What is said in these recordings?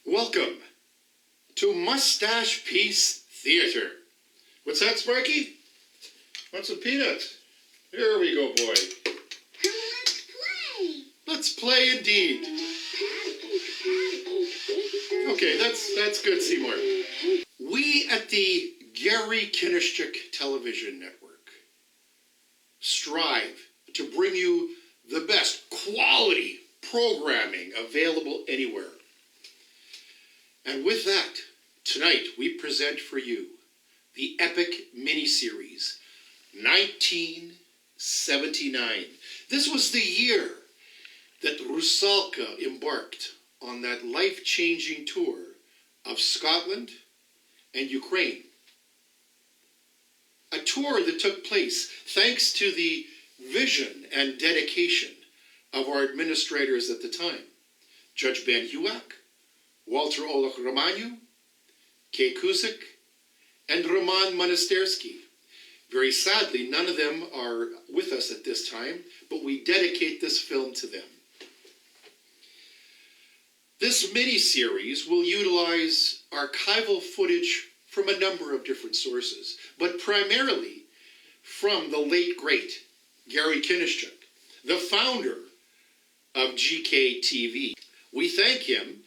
Welcome to Mustache Piece Theater. What's that, Sparky? Want some peanuts? Here we go, boy. Let's play. Let's play indeed. Okay, that's good, Seymour. We at the Gary Kinnischuk Television Network strive to bring you the best quality programming available anywhere. And with that, tonight we present for you the epic miniseries 1979. This was the year that Rusalka embarked on that life-changing tour of Scotland and Ukraine. A tour that took place thanks to the vision and dedication of our administrators at the time, Judge Ben Huak, Walter Olach Romaniu, Kay Kuzik, and Roman Monastersky. Very sadly, none of them are with us at this time, but we dedicate this film to them. This mini-series will utilize archival footage from a number of different sources, but primarily from the late, great Gary Kinnischuk, the founder of GKTV. We thank him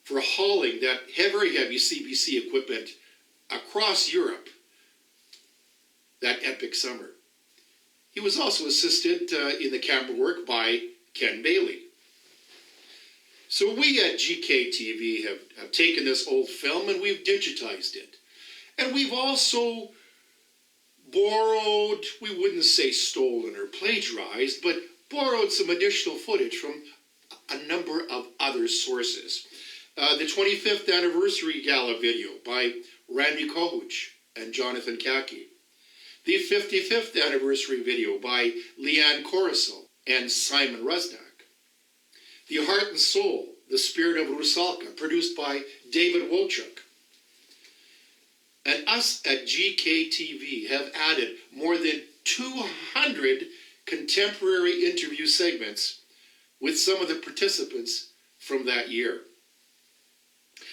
for hauling that very heavy CBC equipment across Europe that epic summer. He was also assisted in the camera work by Ken Bailey. So we at GKTV have taken this old film and we've digitized it. And we've also borrowed, we wouldn't say stolen or plagiarized, but borrowed some additional footage from a number of other sources. The 25th anniversary gala video by Randy Kohuch and Jonathan Kaki. The 55th anniversary video by Leanne Coruscant and Simon Rusnak. The Heart and Soul, The Spirit of Rusalka, produced by David Wochuk. And us at GKTV have added more than 200 contemporary interview segments with some of the participants from that year.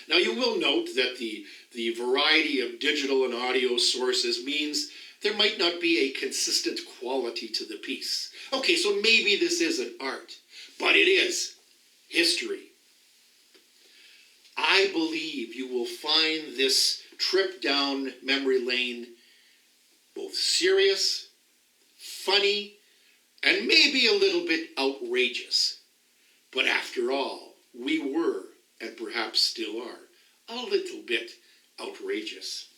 Now you will note that the variety of digital and audio sources means there might not be a consistent quality to the piece. Okay, so maybe this isn't art, but it is history. I believe you will find this trip down memory lane both serious, funny, and maybe a little bit outrageous. But after all, we were, and perhaps still are, a little bit outrageous.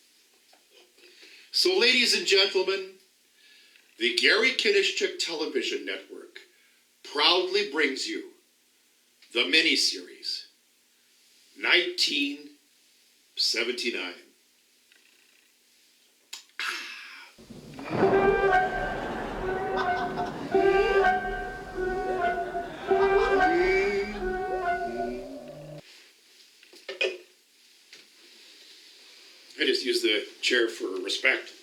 So, ladies and gentlemen, the Gary Kinnischuk Television Network proudly brings you the miniseries 1979. I just use the chair for respect.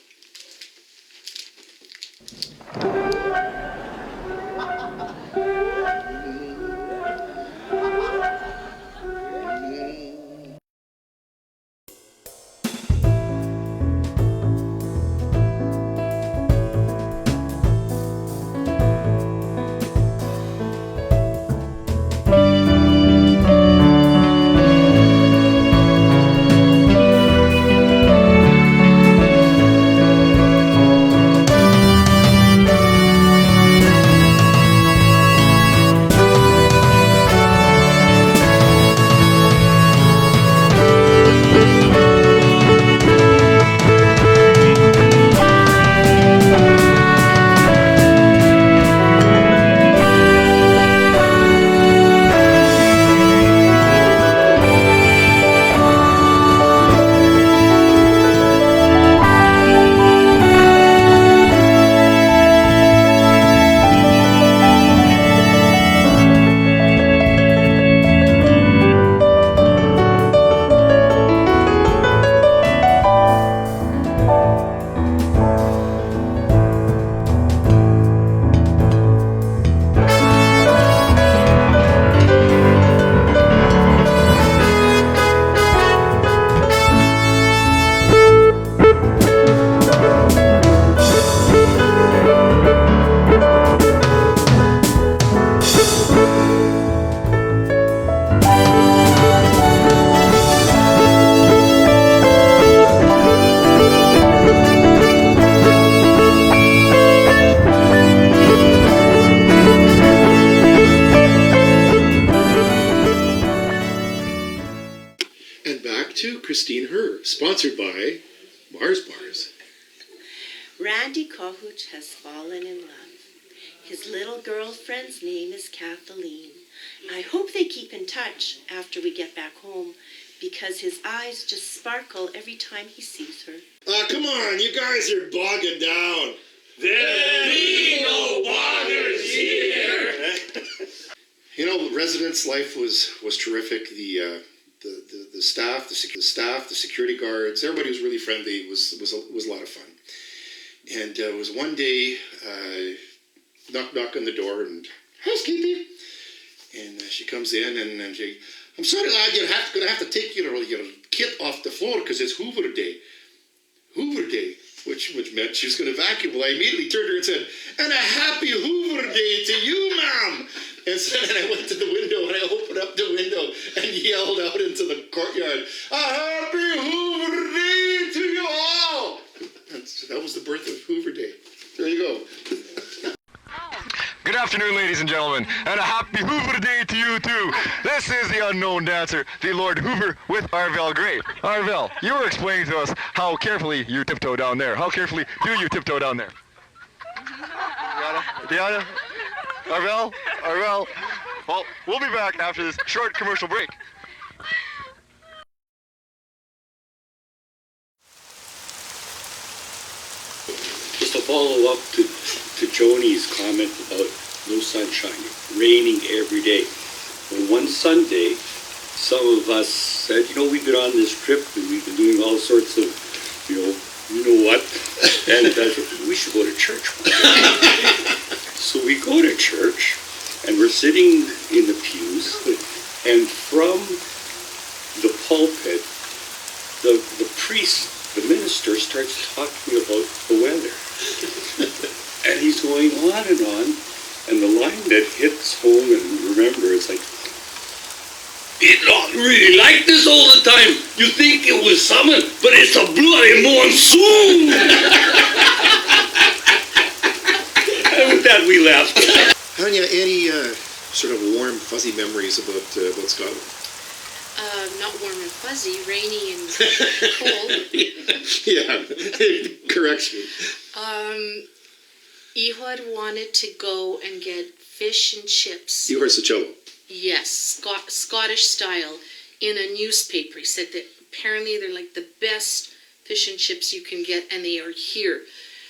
back to Christine Herr, sponsored by Mars Bars. Randy Kohut has fallen in love. His little girlfriend's name is Kathleen. I hope they keep in touch after we get back home, because his eyes just sparkle every time he sees her. Come on, you guys are bogging down. There be no boggers here. You know, the residents' life was terrific. The staff, the security guards, everybody was really friendly. It was a lot of fun. And it was one day, knock on the door, and housekeeping. And she comes in, and she, I'm sorry, lad, gonna have to take your kit off the floor because it's Hoover Day. Hoover Day, which meant she was going to vacuum. Well, I immediately turned to her and said, "And a happy Hoover Day to you, ma'am." And so then I went to the window and I opened up the window and yelled out into the courtyard, "A happy Hoover Day to you all!" And so that was the birth of Hoover Day. There you go. Good afternoon, ladies and gentlemen, and a happy Hoover Day to you, too. This is the unknown dancer, the Lord Hoover, with Arvell Gray. Arvell, you were explaining to us how carefully you tiptoe down there. How carefully do you tiptoe down there? Deanna? Arvell? Well, we'll be back after this short commercial break. Just a follow-up to Joni's comment about no sunshine, raining every day. Well, one Sunday, some of us said, we've been on this trip and we've been doing all sorts of, you know what, and we should go to church. So we go to church and we're sitting in the pews, and from the pulpit, the priest, the minister, starts talking about the weather. And he's going on, and the line that hits home, and remember, it's like, "It's not really like this all the time. You think it was summer, but it's a bloody monsoon." And with that, we laughed. Tanya, any sort of warm, fuzzy memories about Scotland? Not warm and fuzzy, rainy and cold. Yeah, correction. Ehud wanted to go and get fish and chips. Ehud Sichello. Yes, Scottish style, in a newspaper. He said that apparently they're like the best fish and chips you can get, and they are here.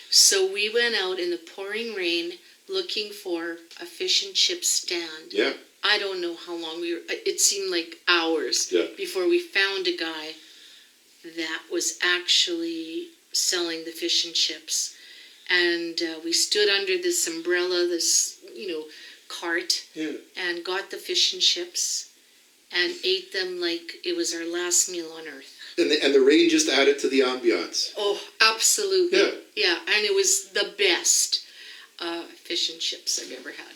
So we went out in the pouring rain looking for a fish and chip stand. Yeah. I don't know how long we were. It seemed like hours before we found a guy that was actually selling the fish and chips. And we stood under this umbrella, this, cart, and got the fish and chips and ate them like it was our last meal on earth. And the rain just added to the ambiance. Oh, absolutely. Yeah. Yeah, and it was the best fish and chips I've ever had.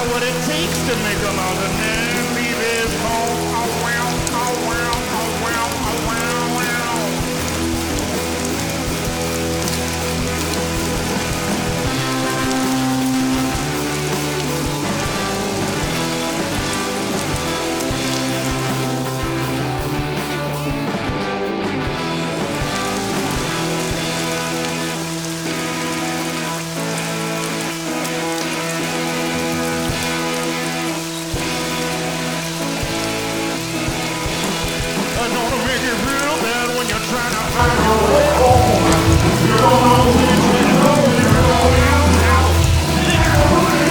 got what it takes to make a mountain man leave his home. Oh, wow, oh, wow, oh, wow, oh, wow, wow. I'm gonna make it real bad when you're trying to find your way home. You don't know which way to go, you're going out now. You're going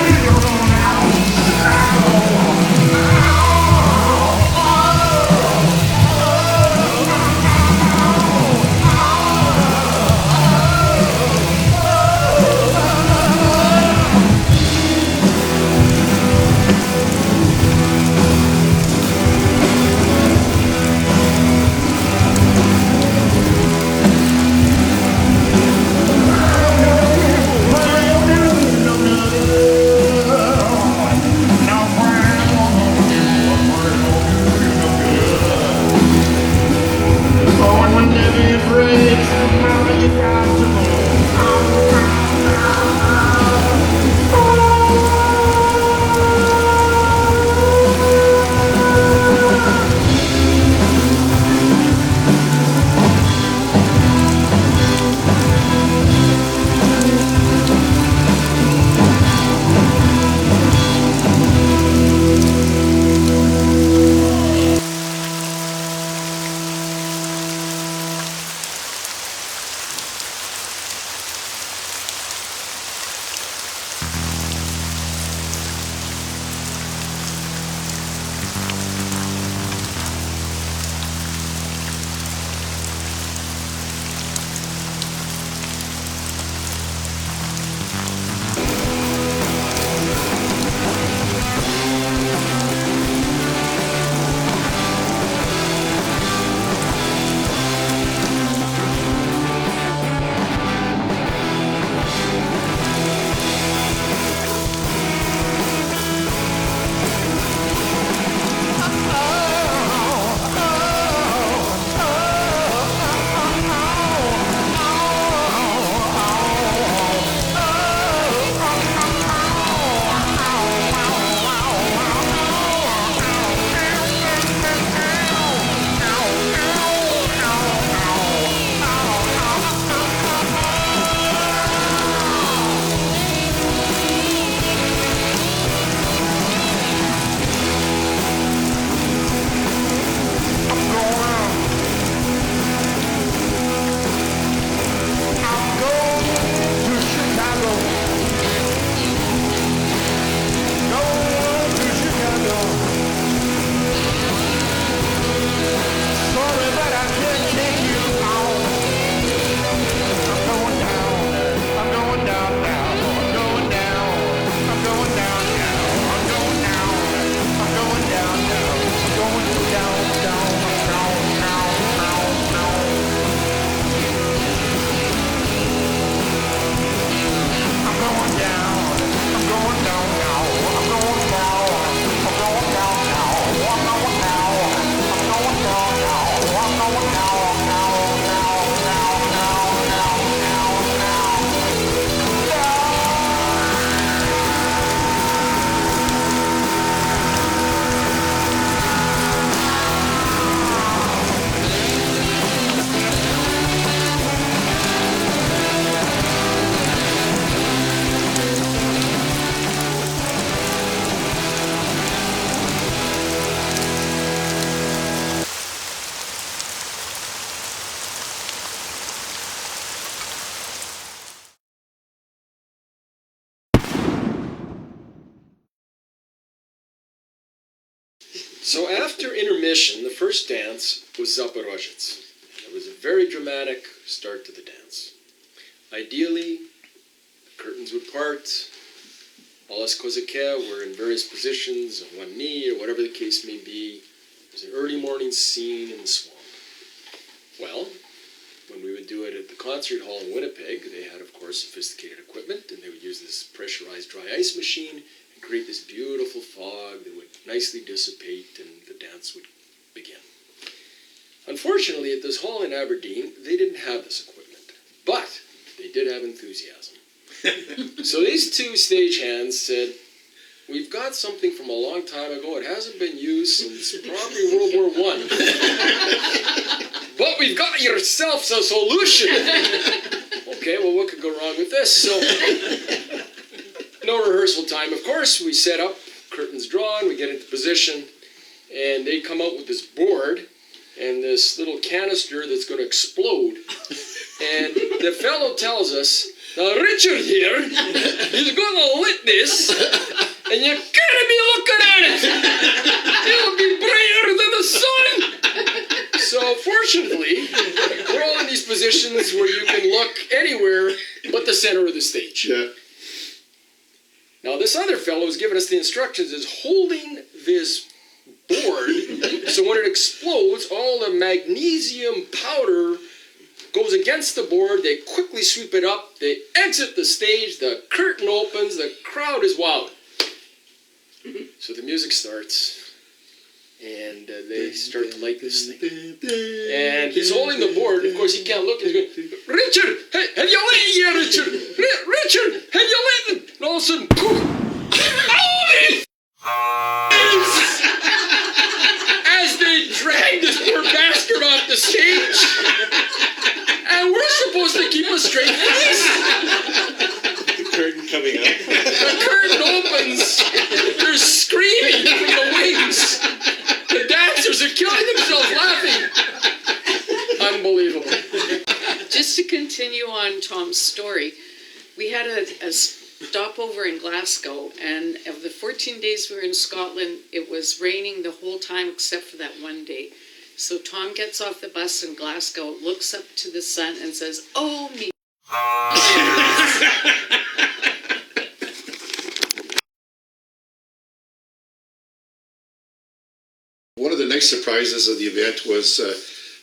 So after intermission, the first dance was Zaporozhets. It was a very dramatic start to the dance. Ideally, the curtains would part, all us kozake were in various positions, on one knee or whatever the case may be. It was an early morning scene in the swamp. Well, when we would do it at the concert hall in Winnipeg, they had, of course, sophisticated equipment, and they would use this pressurized dry ice machine and create this beautiful fog that would nicely dissipate and the dance would begin. Unfortunately, at this hall in Aberdeen, they didn't have this equipment, but they did have enthusiasm. So these two stagehands said, we've got something from a long time ago. It hasn't been used since probably World War I. But we've got yourselves a solution. Okay, well, what could go wrong with this? So, no rehearsal time, of course. We set up, curtains drawn, we get into position, and they come out with this board and this little canister that's going to explode. And the fellow tells us, now Richard here is going to lit this, and you gotta be looking at it. It'll be brighter than the sun. So fortunately, we're all in these positions where you can look anywhere but the center of the stage. Yeah. Now this other fellow who's giving us the instructions is holding this board, so when it explodes, all the magnesium powder goes against the board. They quickly sweep it up. They exit the stage. The curtain opens. The crowd is wowed. So the music starts, and they start to light this thing. And he's holding the board. Of course, he can't look. He's going, Richard, hey, have you lit it yet, Richard? Richard, have you lit it? And all of a sudden, as they drag this poor bastard off the stage, and we're supposed to keep a straight face. The curtain coming up. The curtain opens. They're screaming from the wings. The dancers are killing themselves laughing. Unbelievable. Just to continue on Tom's story, we had a stopover in Glasgow, and of the 14 days we were in Scotland, it was raining the whole time except for that one day. So Tom gets off the bus in Glasgow, looks up to the sun and says, "Oh me." One of the nice surprises of the event was,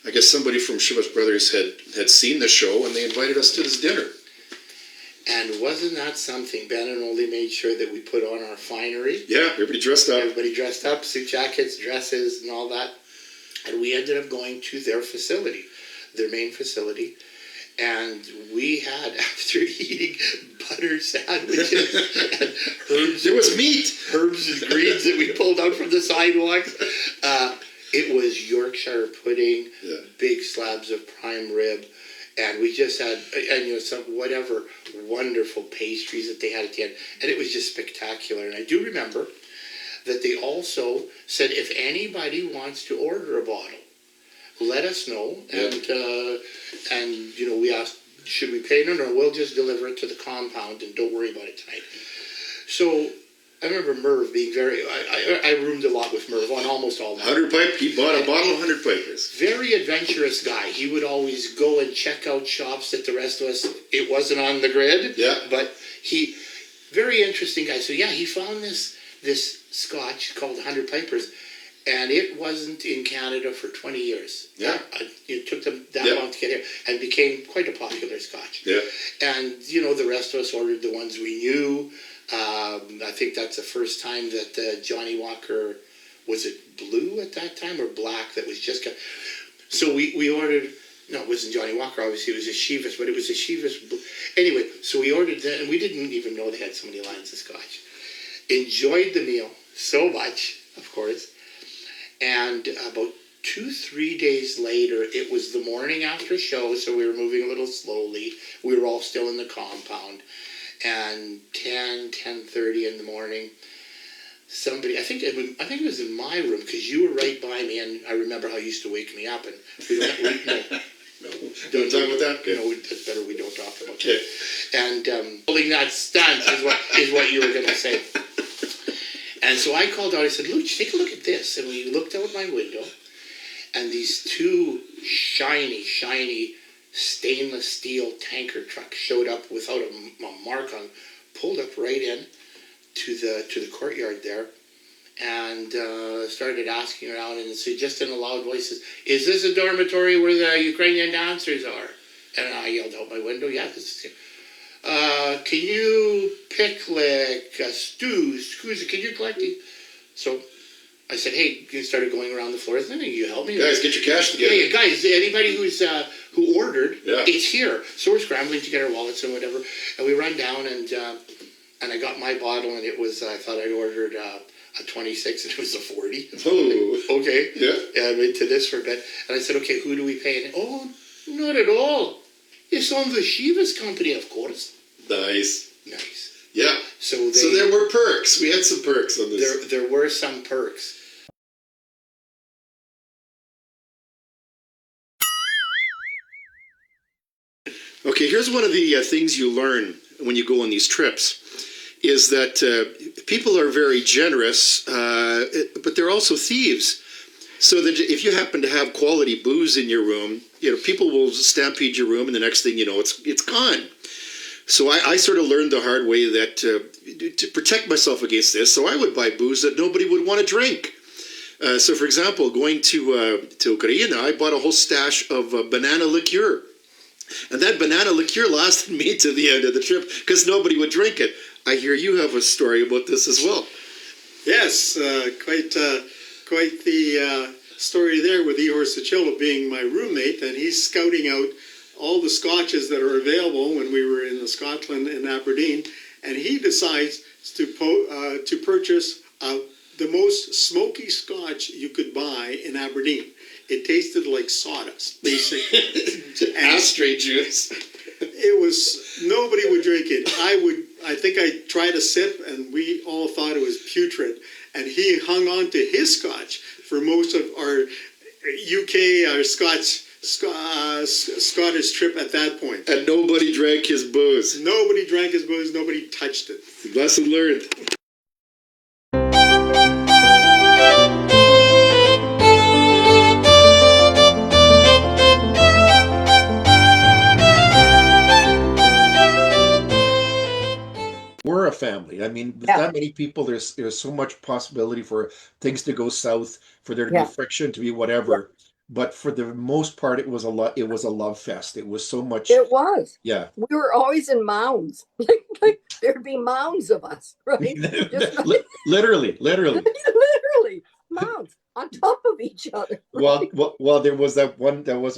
I guess somebody from Shivas Brothers had seen the show, and they invited us to this dinner. And wasn't that something? Ben and Oli made sure that we put on our finery. Yeah, everybody dressed up. Everybody dressed up, suit jackets, dresses, and all that. And we ended up going to their facility, their main facility. And we had, after eating butter sandwiches and herbs, there was meat, herbs and greens that we pulled out from the sidewalks. It was Yorkshire pudding, big slabs of prime rib, and we just had, and some whatever wonderful pastries that they had at the end, and it was just spectacular. And I do remember that they also said, if anybody wants to order a bottle, let us know. And we asked, should we pay? No, we'll just deliver it to the compound and don't worry about it tonight. So I remember Merv being I roomed a lot with Merv on almost all night. 100 pipe, he bought a bottle of 100 pipers. Very adventurous guy. He would always go and check out shops that the rest of us, it wasn't on the grid. Yeah. But very interesting guy. So he found this scotch called 100 Pipers, and it wasn't in Canada for 20 years. Yeah. It took them that long to get here, and became quite a popular scotch. Yeah. And, the rest of us ordered the ones we knew. I think that's the first time that Johnny Walker, was it blue at that time or black, that was just... So we ordered... No, it wasn't Johnny Walker, obviously, it was a Chivas, but it was a Chivas blue. Anyway, so we ordered that, and we didn't even know they had so many lines of scotch. Enjoyed the meal so much, of course. And about 2-3 days later, it was the morning after show, so we were moving a little slowly. We were all still in the compound. And 10:30 in the morning, somebody, I think it was in my room, because you were right by me, and I remember how you used to wake me up, and Don't talk about that? Okay. No, it's better we don't talk about Okay. it. And holding that stunt is what you were going to say. And so I called out, I said, Luch, take a look at this. And we looked out my window, and these two shiny stainless steel tanker trucks showed up without a mark on, pulled up right in to the courtyard there, and started asking around, and said, just in a loud voice, is this a dormitory where the Ukrainian dancers are? And I yelled out my window, yeah, this is it. can you pick like stews? Can you collect these? So I said, hey, you started going around the floor. I said, you help me? Guys, get your cash together. Hey, guys, anybody who ordered, Yeah. it's here. So we're scrambling to get our wallets and whatever. And we run down and I got my bottle and it was, I thought I'd ordered a 26 and it was a 40. Oh. Okay. Yeah. And I went to this for a bit. And I said, okay, who do we pay? And, oh, not at all. It's on the Shivas company, of course. Nice. Nice. Yeah. So there were perks. We had some perks on this. There were some perks. Okay, here's one of the things you learn when you go on these trips, is that people are very generous, but they're also thieves. So that if you happen to have quality booze in your room, people will stampede your room, and the next thing you know, it's gone. So I sort of learned the hard way that to protect myself against this, so I would buy booze that nobody would want to drink. So, for example, going to Ukraine, I bought a whole stash of banana liqueur. And that banana liqueur lasted me to the end of the trip because nobody would drink it. I hear you have a story about this as well. Yes, quite the story there with Ihor Sachillo being my roommate, and he's scouting out all the scotches that are available when we were in Scotland and Aberdeen, and he decides to purchase the most smoky scotch you could buy in Aberdeen. It tasted like sawdust, basically. Ashtray juice. It was, nobody would drink it. I think I tried a sip and we all thought it was putrid. And he hung on to his scotch for most of our UK, our Scottish trip at that point. And nobody drank his booze. Nobody drank his booze, nobody touched it. Lesson learned. We're a family. I mean, with that many people, there's so much possibility for things to go south, for there to be friction, to be whatever. But for the most part, it was a love fest. It was so much. It was. Yeah. We were always in mounds. Like there'd be mounds of us, right? Literally. Literally mounds on top of each other. Right? Well, there was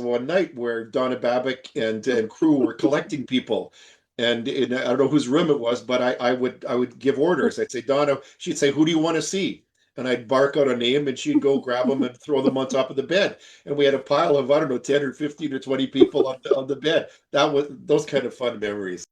one night where Donna Babick and crew were collecting people. And I don't know whose room it was, but I would give orders. I'd say, Donna, she'd say, who do you want to see? And I'd bark out a name and she'd go grab them and throw them on top of the bed. And we had a pile of, I don't know, 10 or 15 or 20 people on the bed. That was those kind of fun memories.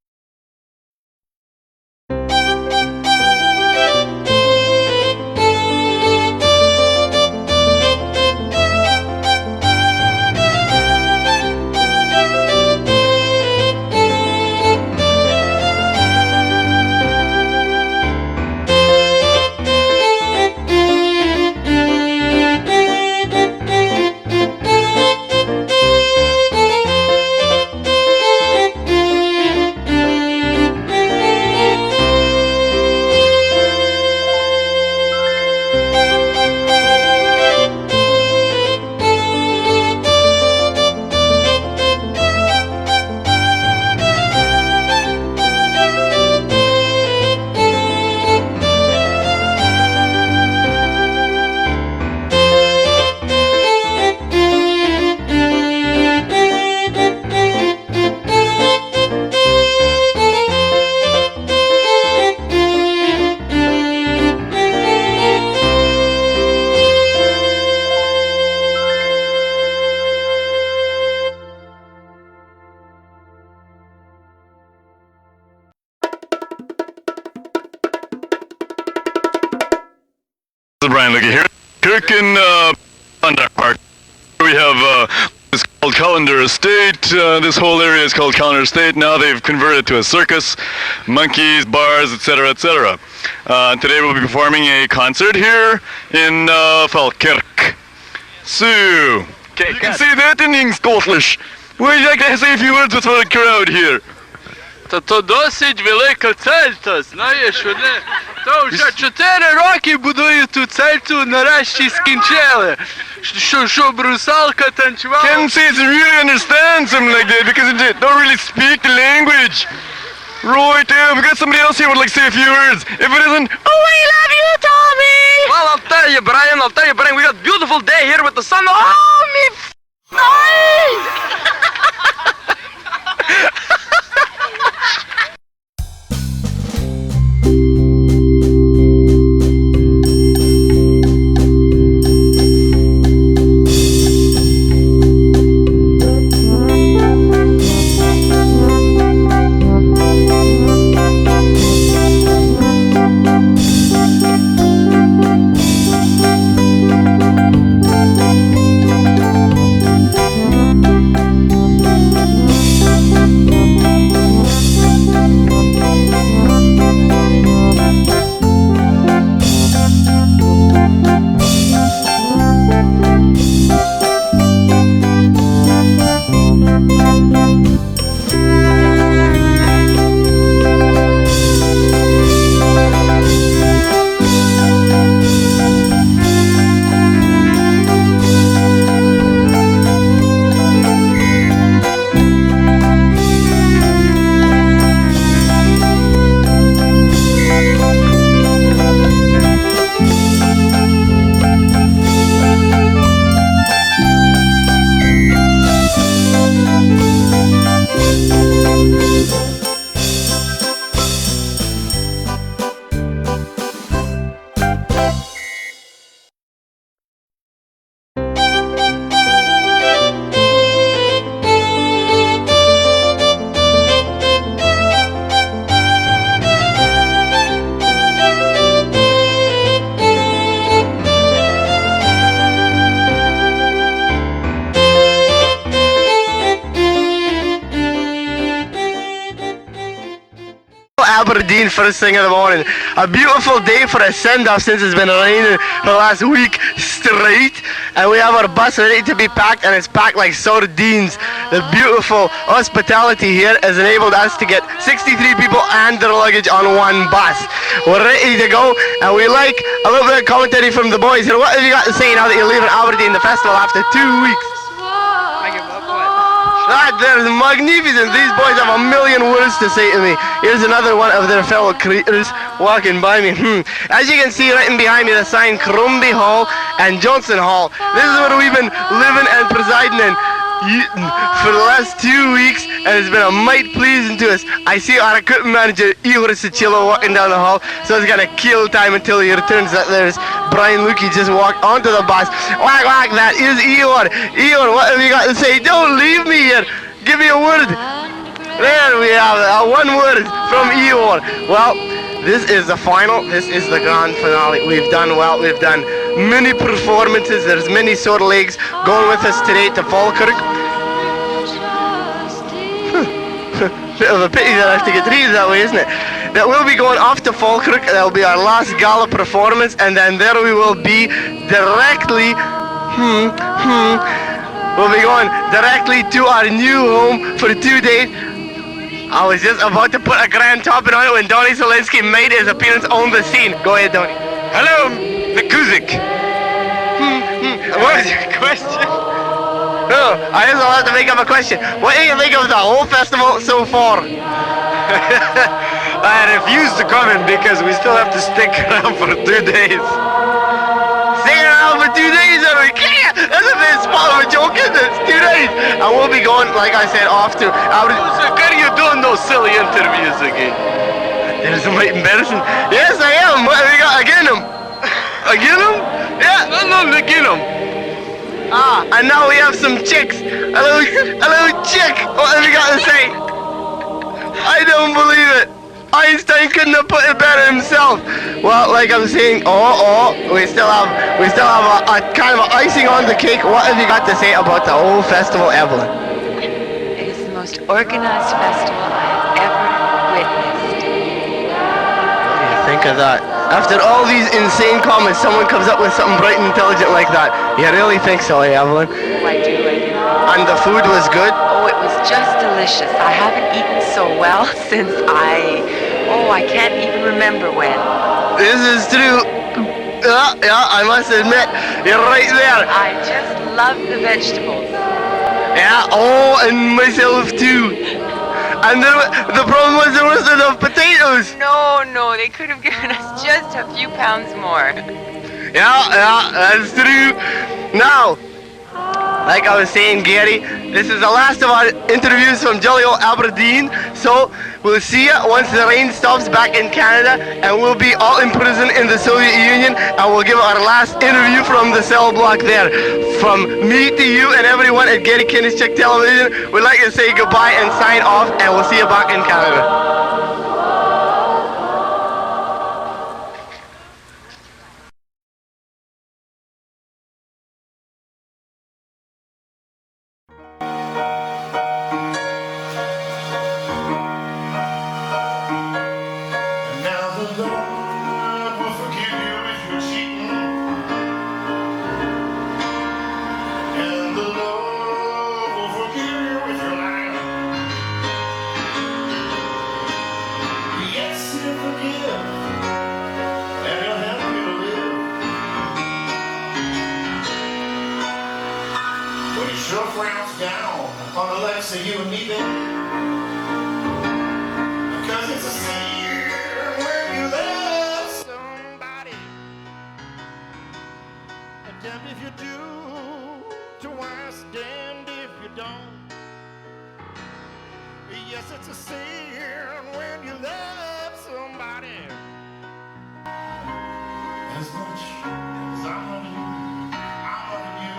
Brian, look here. Kirkin Conduct Park. We have it's called Callender Estate. This whole area is called Callender Estate. Now they've converted to a circus, monkeys, bars, etc., etc. Today we'll be performing a concert here in Falkirk. So, you can say that in Scottish. Would you like to say a few words for the crowd here? То досить велика цельта, знаєш, вони, то вже 4 роки будують ту цельту, нарешті скінчили, щоб Русалка танцювала. Can't say to really understand something like that because they don't really speak the language. Right, we got somebody else here who would like to say a few words. If it isn't, oh, we love you, Tommy! Well, I'll tell you, Brian, we got a beautiful day here with the sun. Oh, me eyes! Aberdeen first thing in the morning. A beautiful day for a send-off since it's been raining for the last week straight. And we have our bus ready to be packed, and it's packed like sardines. The beautiful hospitality here has enabled us to get 63 people and their luggage on one bus. We're ready to go, and we like a little bit of commentary from the boys here. What have you got to say now that you're leaving Aberdeen, the festival, after 2 weeks? They're magnificent. These boys have a million words to say to me. Here's another one of their fellow creators walking by me. As you can see right in behind me, the sign Crombie Hall and Johnson Hall. This is where we've been living and presiding in for the last 2 weeks, and it's been a mite pleasing to us. I see our equipment manager Igor Sicilo walking down the hall, so it's gonna kill time until he returns. That there's Brian Lukey just walked onto the bus. Whack whack, that is Igor. Igor, what have you got to say? Don't leave me here. Give me a word. There we have it, one word from Igor. Well, this is the final. This is the grand finale. We've done well. We've done many performances. There's many sore legs going with us today to Falkirk. Bit of a pity that I have to get treated that way, isn't it? That we'll be going off to Falkirk. That'll be our last gala performance, and then there we will be directly. We'll be going directly to our new home for 2 days. I was just about to put a grand topping on it when Donnie Solinsky made his appearance on the scene. Go ahead, Donnie. Hello, Mikuzik. What is your question? Oh, I just have to make up a question. What do you think of the whole festival so far? I refuse to comment because we still have to stick around for 2 days. Stick around for 2 days, and we can't. That's a bit spot of a joke, isn't it? It's 2 days. And we'll be going, like I said, off to... What are you doing those silly interviews again? There's some embarrassing. Yes, I am. What have you got again him? Again him? Yeah. No, again him. Ah, and now we have some chicks. Hello chick. What have you got to say? I don't believe it. Einstein couldn't have put it better himself. Well, like I'm saying, we still have a kind of icing on the cake. What have you got to say about the whole festival, Evelyn? It is the most organized festival I have ever witnessed. What do you think of that? After all these insane comments, someone comes up with something bright and intelligent like that. You really think so, Evelyn? Oh, I do. And the food was good? Oh, it was just delicious. I haven't eaten so well since I can't even remember when. This is true. Yeah, I must admit, you're right there. I just love the vegetables. Yeah, and myself too. And the problem was there wasn't enough potatoes. No, they could have given us just a few pounds more. Yeah, that's true. Now, like I was saying, Gary, this is the last of our interviews from jolly old Aberdeen. So we'll see you once the rain stops back in Canada, and we'll be all in prison in the Soviet Union, and we'll give our last interview from the cell block there. From me to you and everyone at Gary Kinnischek Television, we'd like to say goodbye and sign off, and we'll see you back in Canada. Now the Lord will forgive you if you're cheating, and the Lord will forgive you if you're lying. Yes, He'll forgive, and He'll help you to live. But He sure frowns down on the likes of you and me, baby. Because it's a sin when you love somebody. Damned if you do, twice damned if you don't. Yes, it's a sin when you love somebody. As much as I'm loving you, I'm loving you.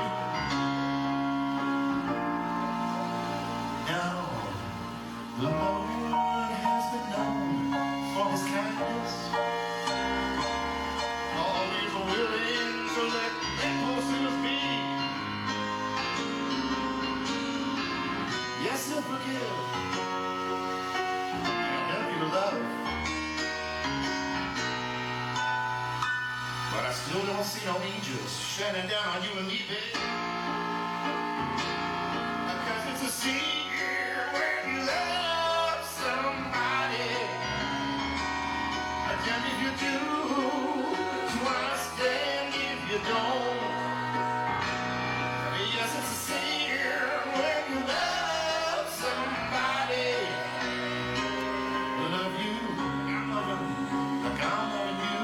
Now, the Lord has been known for His kindness. Always willing to let impulses be. Yes, He'll forgive. He'll help you to love. But I still don't see no angels shining down on you and me, baby. Because it's a sin when you love somebody. Damned if you do, twice damned if you don't. Yes, it's a sin when you love somebody. I love you, I'm loving, like I'm loving you.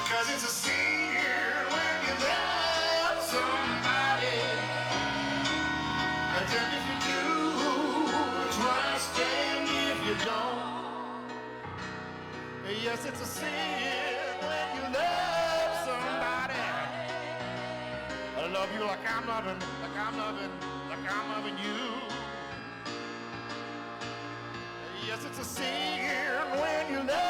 Cause it's a sin when you love somebody. Damned if you do, twice damned if you don't. Yes, it's a sin when you love somebody. I love you like I'm loving, like I'm loving, like I'm loving you. Yes, it's a sin when you love